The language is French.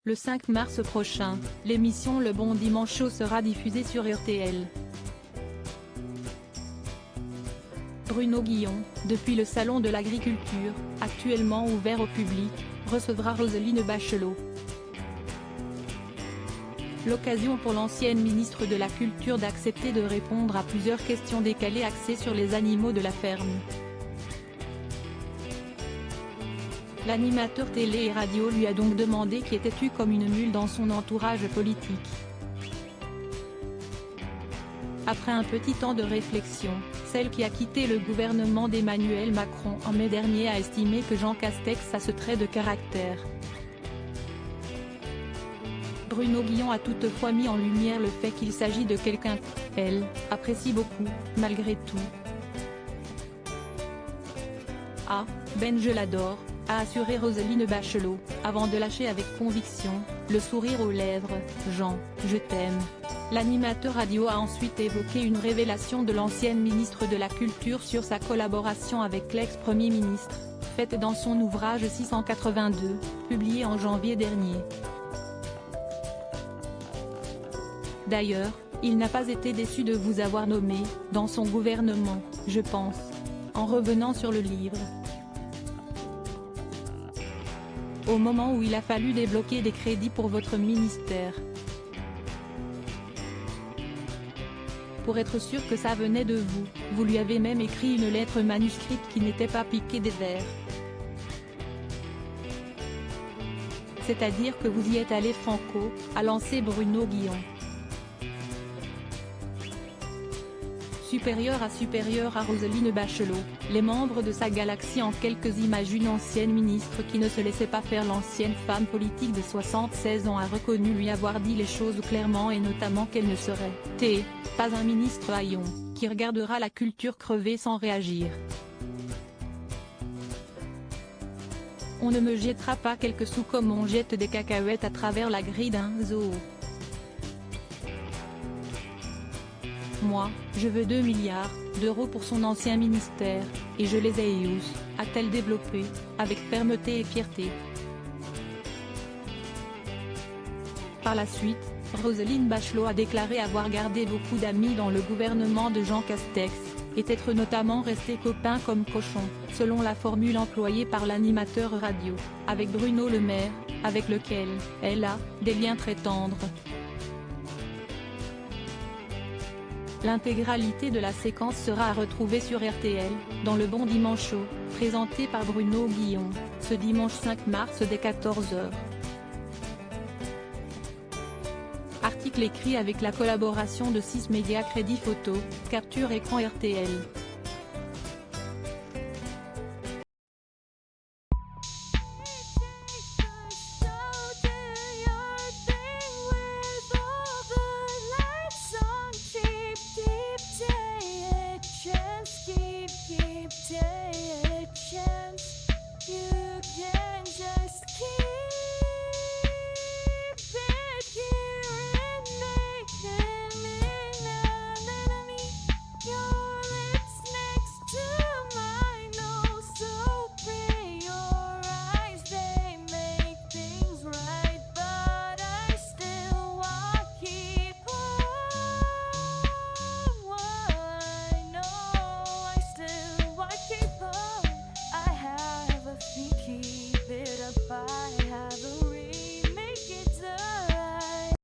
Le 5 mars prochain, l'émission Le Bon Dimanche Show sera diffusée sur RTL. Bruno Guillon, depuis le Salon de l'Agriculture, actuellement ouvert au public, recevra Roselyne Bachelot. L'occasion pour l'ancienne ministre de la Culture d'accepter de répondre à plusieurs questions décalées axées sur les animaux de la ferme. L'animateur télé et radio lui a donc demandé qui était-tu comme une mule dans son entourage politique. Après un petit temps de réflexion, celle qui a quitté le gouvernement d'Emmanuel Macron en mai dernier a estimé que Jean Castex a ce trait de caractère. Bruno Guillon a toutefois mis en lumière le fait qu'il s'agit de quelqu'un qu'elle apprécie beaucoup, malgré tout. Ah, Ben je l'adore, a assuré Roselyne Bachelot, avant de lâcher avec conviction, le sourire aux lèvres, Jean, je t'aime. L'animateur radio a ensuite évoqué une révélation de l'ancienne ministre de la Culture sur sa collaboration avec l'ex-premier ministre, faite dans son ouvrage 682, publié en janvier dernier. D'ailleurs, il n'a pas été déçu de vous avoir nommé, dans son gouvernement, je pense. En revenant sur le livre. Au moment où il a fallu débloquer des crédits pour votre ministère. Pour être sûr que ça venait de vous, vous lui avez même écrit une lettre manuscrite qui n'était pas piquée des vers. C'est-à-dire que vous y êtes allé franco, a lancé Bruno Guillon. Supérieur à Roselyne Bachelot, les membres de sa galaxie en quelques images. Une ancienne ministre qui ne se laissait pas faire. L'ancienne femme politique de 76 ans a reconnu lui avoir dit les choses clairement et notamment qu'elle ne serait pas un ministre haillon, qui regardera la culture crever sans réagir. On ne me jettera pas quelques sous comme on jette des cacahuètes à travers la grille d'un zoo. Moi, je veux 2 milliards d'euros pour son ancien ministère, et je les ai eus, a-t-elle développé, avec fermeté et fierté. Par la suite, Roselyne Bachelot a déclaré avoir gardé beaucoup d'amis dans le gouvernement de Jean Castex, et être notamment resté copain comme cochon, selon la formule employée par l'animateur radio, avec Bruno Le Maire, avec lequel elle a des liens très tendres. L'intégralité de la séquence sera à retrouver sur RTL, dans Le Bon Dimanche Show, présenté par Bruno Guillon, ce dimanche 5 mars dès 14h. Article écrit avec la collaboration de 6 médias. Crédit photo, capture écran RTL.